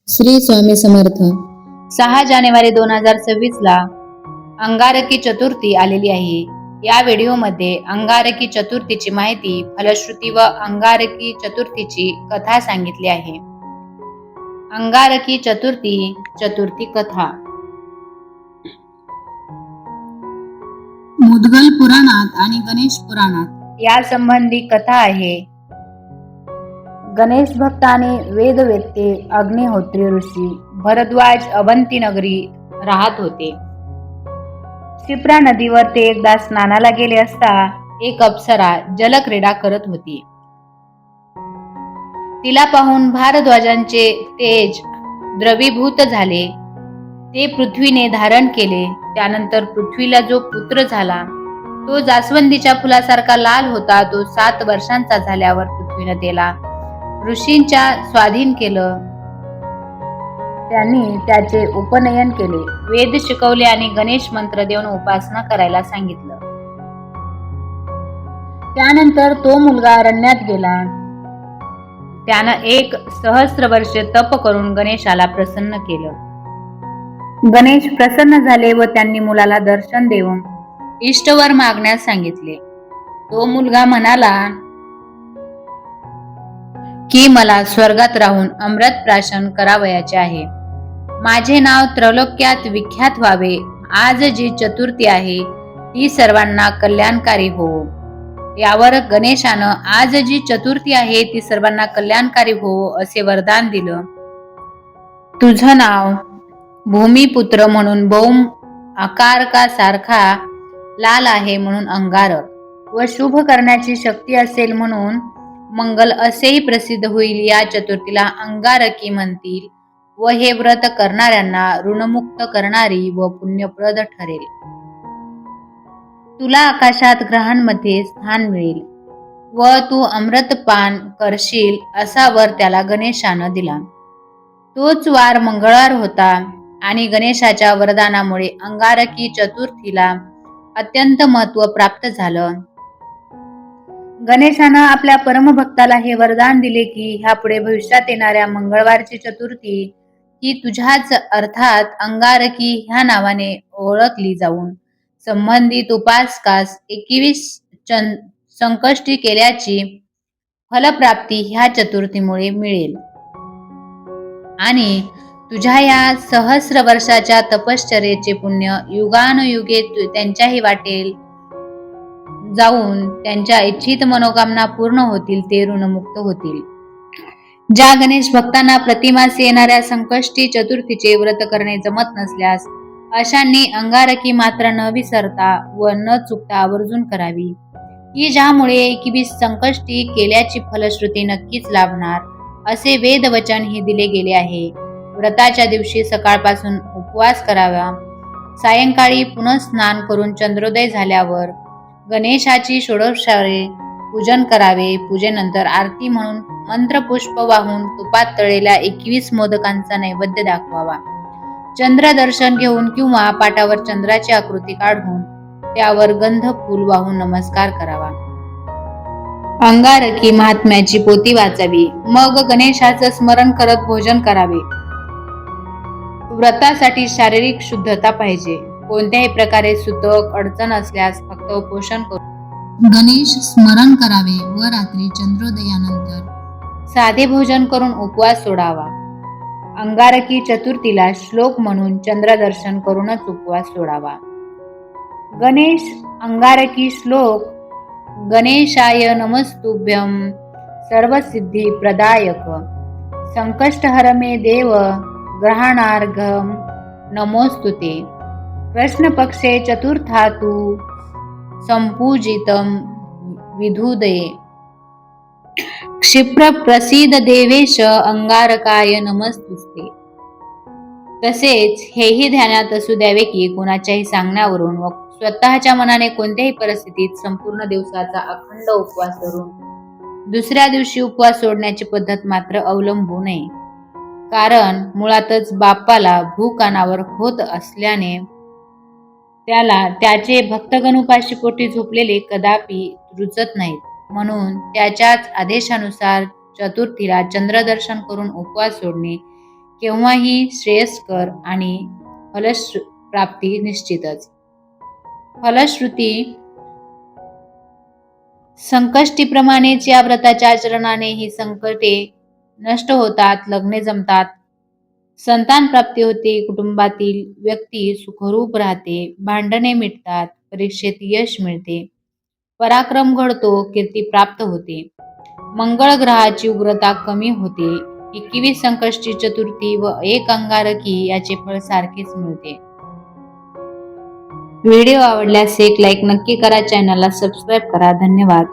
श्री स्वामी समर्थ. 6 जानेवारी 2026 ला अंगारकी चतुर्थी आलेली आहे. या व्हिडिओमध्ये अंगारकी चतुर्थीची माहिती, फलश्रुती व अंगारकी चतुर्थीची कथा सांगितली आहे. अंगारकी चतुर्थी कथा. मुद्गल पुराणात आणि गणेश पुराणात या संबंधी कथा आहे. गणेश भक्त आणि वेदवेत्ते अग्निहोत्री ऋषी भरद्वाज अवंती नगरी राहत होते. क्षिप्रा नदीवर ते एकदा स्नानाला गेले असता एक अप्सरा जलक्रीडा करत होती. तिला पाहून भारद्वाजांचे तेज द्रवीभूत झाले. ते पृथ्वीने धारण केले. त्यानंतर पृथ्वीला जो पुत्र झाला तो जास्वंदीच्या फुलासारखा लाल होता. तो 7 वर्षांचा झाल्यावर पृथ्वीने त्याला ऋषींच्या स्वाधीन केलं. त्यांनी त्याचे उपनयन केले, वेद शिकवले आणि गणेश मंत्र देऊन उपासना करायला सांगितलं. त्यानंतर तो मुलगा अरण्यात गेला. त्यानं 1 सहस्त्र वर्ष तप करून गणेशाला प्रसन्न केलं. गणेश प्रसन्न झाले व त्यांनी मुलाला दर्शन देऊन इष्टवर मागण्यास सांगितले. तो मुलगा म्हणाला की मला स्वर्गात राहून अमृत प्राशन करावयाचे आहे. माझे नाव त्रैलोक्यात विख्यात व्हावे. आज जी चतुर्थी आहे ती सर्वांना कल्याणकारी हो. यावर गणेशानं आज जी चतुर्थी आहे ती सर्वांना कल्याणकारी हो असे वरदान दिलं. तुझं नाव भूमिपुत्र म्हणून भौम आकारकासारखा लाल आहे म्हणून अंगारक व शुभ करण्याची शक्ती असेल म्हणून मंगल असेही प्रसिद्ध होईल. या चतुर्थीला अंगारकी म्हणतील व हे व्रत करणाऱ्यांना ऋणमुक्त करणारी व पुण्यप्रद ठरेल. तुला आकाशात ग्रहांमध्ये स्थान मिळेल व तू अमृतपान करशील असा वर त्याला गणेशानं दिला. तोच वार मंगळवार होता आणि गणेशाच्या वरदानामुळे अंगारकी चतुर्थीला अत्यंत महत्त्व प्राप्त झालं. गणेशानं आपल्या परमभक्ताला हे वरदान दिले की ह्यापुढे भविष्यात येणाऱ्या मंगळवारची चतुर्थी ही तुझ्याच अर्थात अंगारकी ह्या नावाने ओळखली जाऊन संबंधित उपासकास 21 संकष्टी केल्याची फलप्राप्ती ह्या चतुर्थीमुळे मिळेल आणि तुझ्या या सहस्र वर्षाच्या तपश्चर्येचे पुण्य युगानुयुगे त्यांच्याही वाटेल जाऊन त्यांच्या इच्छित मनोकामना पूर्ण होतील. ते ऋणमुक्त होतील. ज्या गणेश भक्तांना प्रतिमासी येणाऱ्या संकष्टी चतुर्थीचे व्रत करणे जमत नसल्यास अशांनी अंगारकी मात्र न विसरता व न चुकता आवर्जून करावी, की ज्यामुळे 21 संकष्टी केल्याची फलश्रुती नक्कीच लाभणार असे वेदवचन हे दिले गेले आहे. व्रताच्या दिवशी सकाळपासून उपवास करावा. सायंकाळी पुनः स्नान करून चंद्रोदय झाल्यावर गणेशाची षोडशोपचारे पूजन करावे. पूजेनंतर आरती म्हणून मंत्रपुष्प वाहून तुपात तळलेल्या 21 मोदकांचा नैवेद्य दाखवावा. चंद्र दर्शन घेऊन किंवा पाटावर चंद्राची आकृती काढून त्यावर गंध फूल वाहून नमस्कार करावा. अंगारकी महात्म्याची पोथी वाचावी. मग गणेशाचं स्मरण करत भोजन करावे. व्रतासाठी शारीरिक शुद्धता पाहिजे. कोणत्याही प्रकारे सुतक अडचण असल्यास फक्त उपोषण करून गणेश स्मरण करावे व रात्री चंद्रोदयानंतर साधे भोजन करून उपवास सोडावा. अंगारकी चतुर्थीला श्लोक म्हणून चंद्रदर्शन करूनच उपवास सोडावा. गणेश अंगारकी श्लोक. गणेशाय नमस्तुभ्यं सर्वसिद्धी प्रदायक संकष्टहर मे देव ग्रहाणार्घम नमोस्तुते. कृष्ण पक्षे चतुर्थातु संपूजितं विधुदये क्षिप्र प्रसीद देवेश अंगारकाय नमस्तुते. तसेच हेही ध्यानात असू द्यावे की कोणाच्याही सांगण्यावरून व स्वतःच्या मनाने कोणत्याही परिस्थितीत संपूर्ण दिवसाचा अखंड उपवास करून दुसऱ्या दिवशी उपवास सोडण्याची पद्धत मात्र अवलंबू नये. कारण मुळातच बाप्पाला भूक अनावर होत असल्याने त्याला त्याचे भक्तगण उपाशी पोटी झोपलेले कदापि रुचत नाहीत. म्हणून त्याच्याच आदेशानुसार चतुर्थीला चंद्रदर्शन करून उपवास सोडणे केव्हाही श्रेयस्कर आणि प्राप्ती निश्चितच. फलश्रुती संकष्टीप्रमाणेच या व्रताच्या आचरणाने ही संकटे नष्ट होतात, लग्ने जमतात, संतान प्राप्ती होते, कुटुंबातील व्यक्ती सुखरूप राहते, भांडणे मिटतात, परीक्षेत यश मिळते, पराक्रम घडतो, कीर्ती प्राप्त होते, मंगळ ग्रहाची उग्रता कमी होते, 21 संकष्टी चतुर्थी व एक अंगारकी याचे फळ सारखेच मिळते. व्हिडिओ आवडल्यास एक लाईक नक्की करा, चॅनलला सबस्क्राईब करा. धन्यवाद.